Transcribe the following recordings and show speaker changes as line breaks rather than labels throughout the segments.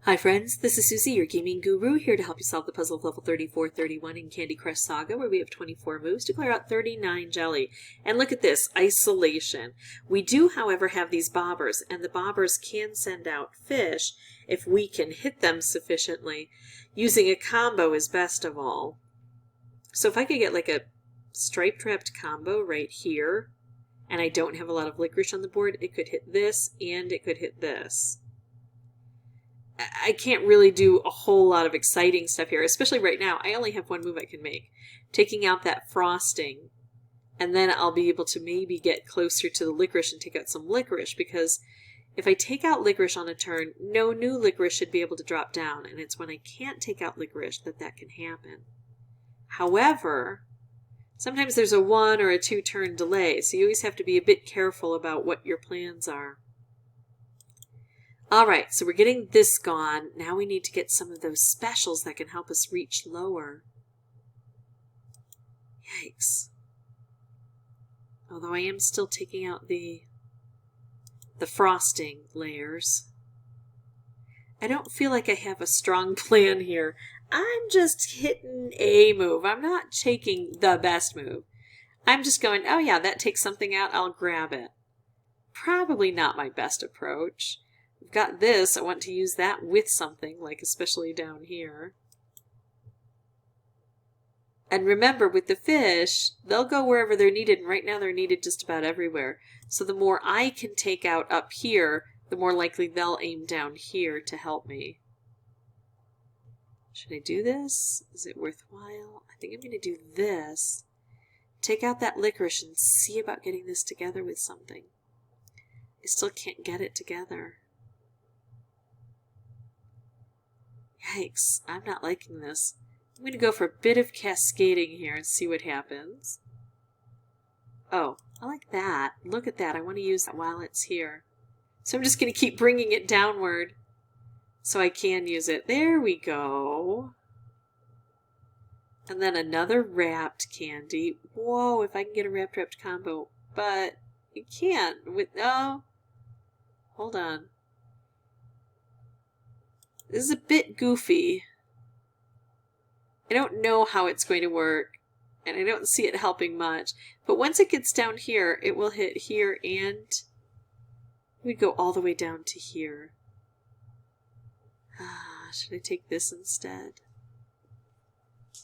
Hi friends, this is Susie, your gaming guru, here to help you solve the puzzle of level 3431 in Candy Crush Saga, where we have 24 moves to clear out 39 jelly. And look at this, isolation. We do, however, have these bobbers, and the bobbers can send out fish if we can hit them sufficiently. Using a combo is best of all. So if I could get like a stripe-trapped combo right here, and I don't have a lot of licorice on the board, it could hit this and it could hit this. I can't really do a whole lot of exciting stuff here, especially right now. I only have one move I can make. Taking out that frosting, and then I'll be able to maybe get closer to the licorice and take out some licorice, because if I take out licorice on a turn, no new licorice should be able to drop down, and it's when I can't take out licorice that that can happen. However, sometimes there's a 1 or a 2 turn delay, so you always have to be a bit careful about what your plans are. Alright, so we're getting this gone. Now we need to get some of those specials that can help us reach lower. Yikes. Although I am still taking out the frosting layers. I don't feel like I have a strong plan here. I'm just hitting a move. I'm not taking the best move. I'm just going, oh yeah, that takes something out, I'll grab it. Probably not my best approach. I've got this, I want to use that with something, like especially down here. And remember, with the fish, they'll go wherever they're needed, and right now they're needed just about everywhere. So the more I can take out up here, the more likely they'll aim down here to help me. Should I do this? Is it worthwhile? I think I'm going to do this. Take out that licorice and see about getting this together with something. I still can't get it together. Yikes, I'm not liking this. I'm going to go for a bit of cascading here and see what happens. Oh, I like that. Look at that. I want to use that while it's here. So I'm just going to keep bringing it downward so I can use it. There we go. And then another wrapped candy. Whoa, if I can get a wrapped combo. But you can't. Oh, hold on. This is a bit goofy. I don't know how it's going to work, and I don't see it helping much. But once it gets down here, it will hit here, and we'd go all the way down to here. Should I take this instead?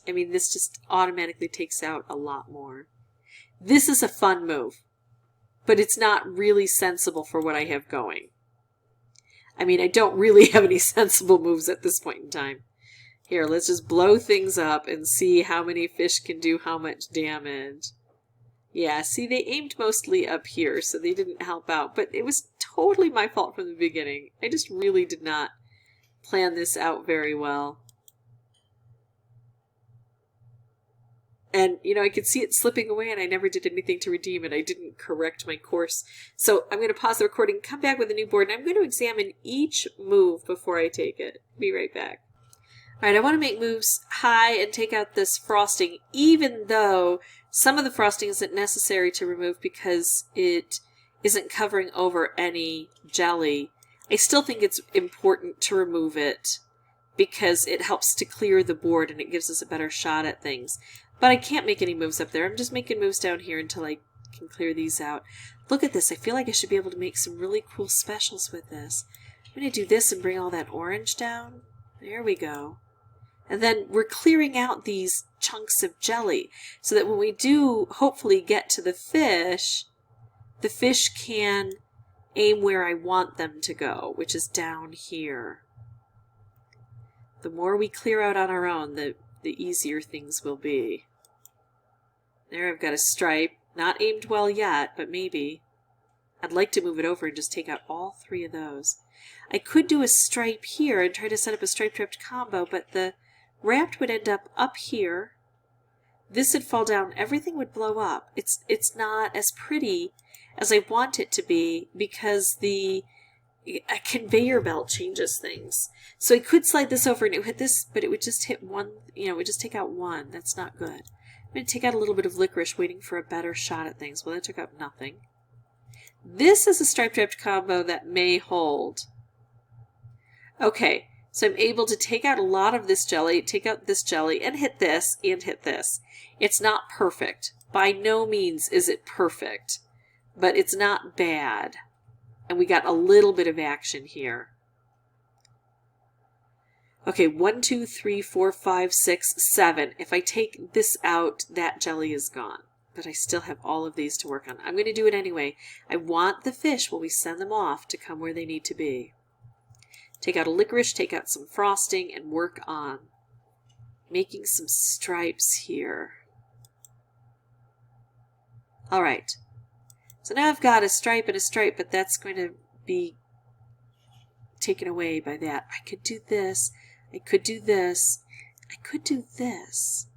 I mean, this just automatically takes out a lot more. This is a fun move, but it's not really sensible for what I have going. I mean, I don't really have any sensible moves at this point in time. Here, let's just blow things up and see how many fish can do how much damage. Yeah, see, they aimed mostly up here, so they didn't help out. But it was totally my fault from the beginning. I just really did not plan this out very well. And, you know, I could see it slipping away, and I never did anything to redeem it. I didn't correct my course. So I'm going to pause the recording, come back with a new board, and I'm going to examine each move before I take it. Be right back. All right, I want to make moves high and take out this frosting, even though some of the frosting isn't necessary to remove because it isn't covering over any jelly. I still think it's important to remove it because it helps to clear the board and it gives us a better shot at things. But I can't make any moves up there. I'm just making moves down here until I can clear these out. Look at this. I feel like I should be able to make some really cool specials with this. I'm going to do this and bring all that orange down. There we go. And then we're clearing out these chunks of jelly so that when we do hopefully get to the fish can aim where I want them to go, which is down here. The more we clear out on our own, the easier things will be. There, I've got a stripe. Not aimed well yet, but maybe. I'd like to move it over and just take out all 3 of those. I could do a stripe here and try to set up a stripe-trapped combo, but the wrapped would end up here. This would fall down. Everything would blow up. It's not as pretty as I want it to be because a conveyor belt changes things. So I could slide this over and it would hit this, but it would just hit one, you know, it would just take out 1. That's not good. I'm going to take out a little bit of licorice, waiting for a better shot at things. Well, that took out nothing. This is a stripe-trapped combo that may hold. Okay, So I'm able to take out a lot of this jelly, take out this jelly, and hit this, and hit this. It's not perfect. By no means is it perfect, but it's not bad. And we got a little bit of action here. Okay, 1, 2, 3, 4, 5, 6, 7. If I take this out, that jelly is gone. But I still have all of these to work on. I'm going to do it anyway. I want the fish, when we send them off, to come where they need to be. Take out a licorice, take out some frosting, and work on making some stripes here. All right. So now I've got a stripe and a stripe, but that's going to be taken away by that. I could do this. I could do this. I could do this.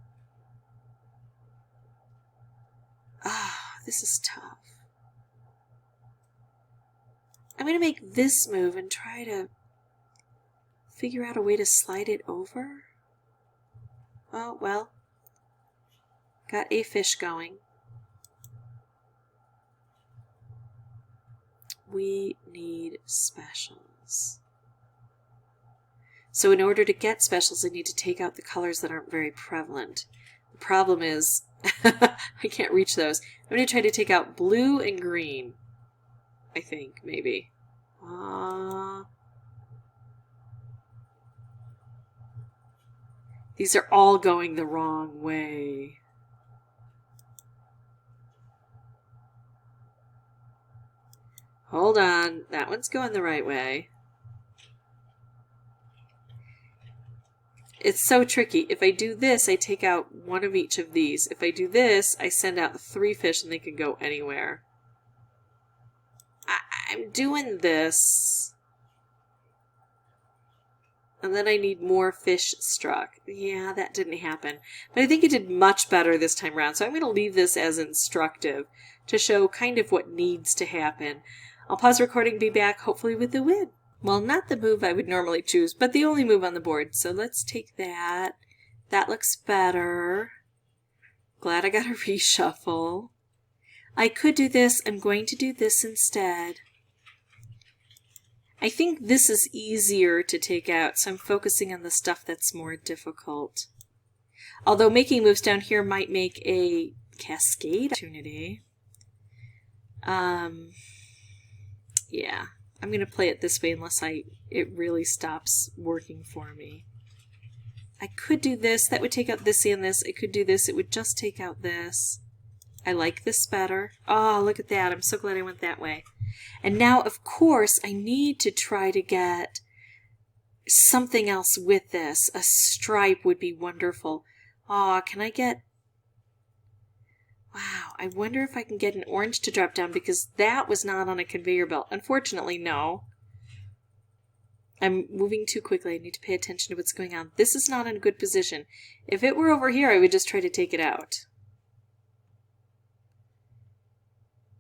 Ah, this is tough. I'm going to make this move and try to figure out a way to slide it over. Oh, well. Got a fish going. We need specials. So in order to get specials, I need to take out the colors that aren't very prevalent. The problem is, I can't reach those. I'm going to try to take out blue and green. I think, maybe. These are all going the wrong way. Hold on. That one's going the right way. It's so tricky. If I do this, I take out one of each of these. If I do this, I send out 3 fish and they can go anywhere. I'm doing this. And then I need more fish struck. Yeah, that didn't happen. But I think it did much better this time around. So I'm going to leave this as instructive to show kind of what needs to happen. I'll pause recording, be back, hopefully with the win. Well, not the move I would normally choose, but the only move on the board. So let's take that. That looks better. Glad I got a reshuffle. I could do this. I'm going to do this instead. I think this is easier to take out, so I'm focusing on the stuff that's more difficult. Although making moves down here might make a cascade opportunity. Yeah, I'm going to play it this way unless it really stops working for me. I could do this. That would take out this and this. I could do this. It would just take out this. I like this better. Oh, look at that. I'm so glad I went that way. And now, of course, I need to try to get something else with this. A stripe would be wonderful. Oh, can I get... Wow, I wonder if I can get an orange to drop down because that was not on a conveyor belt. Unfortunately, no. I'm moving too quickly. I need to pay attention to what's going on. This is not in a good position. If it were over here, I would just try to take it out.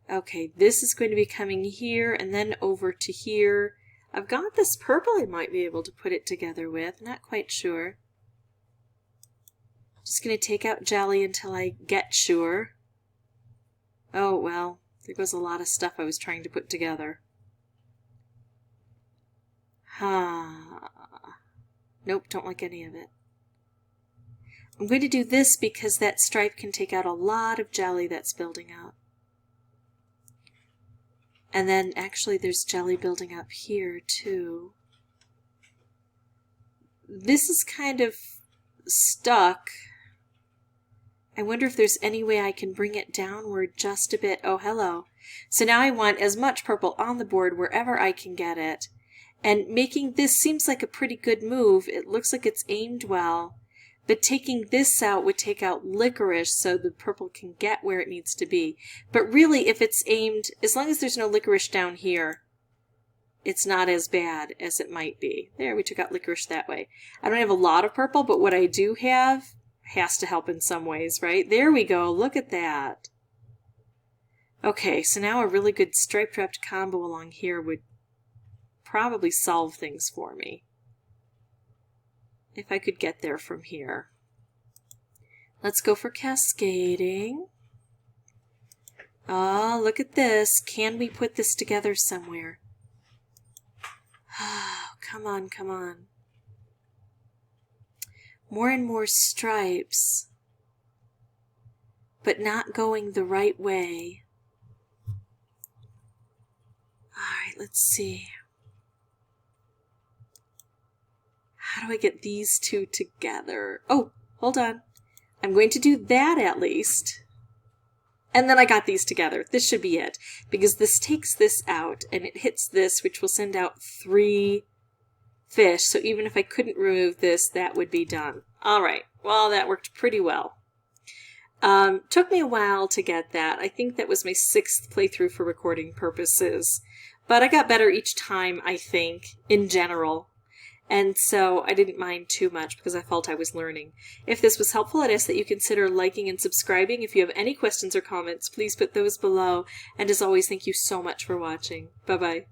Okay, this is going to be coming here and then over to here. I've got this purple I might be able to put it together with. Not quite sure. Just going to take out jelly until I get sure. Oh, well, there goes a lot of stuff I was trying to put together. Nope, don't like any of it. I'm going to do this because that stripe can take out a lot of jelly that's building up. And then actually there's jelly building up here too. This is kind of stuck. I wonder if there's any way I can bring it downward just a bit. Oh, hello. So now I want as much purple on the board wherever I can get it. And making this seems like a pretty good move. It looks like it's aimed well. But taking this out would take out licorice so the purple can get where it needs to be. But really, if it's aimed, as long as there's no licorice down here, it's not as bad as it might be. There, we took out licorice that way. I don't have a lot of purple, but what I do have has to help in some ways, right? There we go. Look at that. Okay, so now a really good stripe wrapped combo along here would probably solve things for me. If I could get there from here. Let's go for cascading. Oh, look at this. Can we put this together somewhere? Oh, come on, come on. more and more stripes, but not going the right way. Alright, let's see. How do I get these two together? Oh, hold on. I'm going to do that at least. And then I got these together. This should be it. Because this takes this out and it hits this, which will send out 3 fish. So even if I couldn't remove this, that would be done. Alright, well that worked pretty well. Took me a while to get that. I think that was my 6th playthrough for recording purposes. But I got better each time, I think, in general. And so I didn't mind too much because I felt I was learning. If this was helpful, I'd ask that you consider liking and subscribing. If you have any questions or comments, please put those below. And as always, thank you so much for watching. Bye-bye.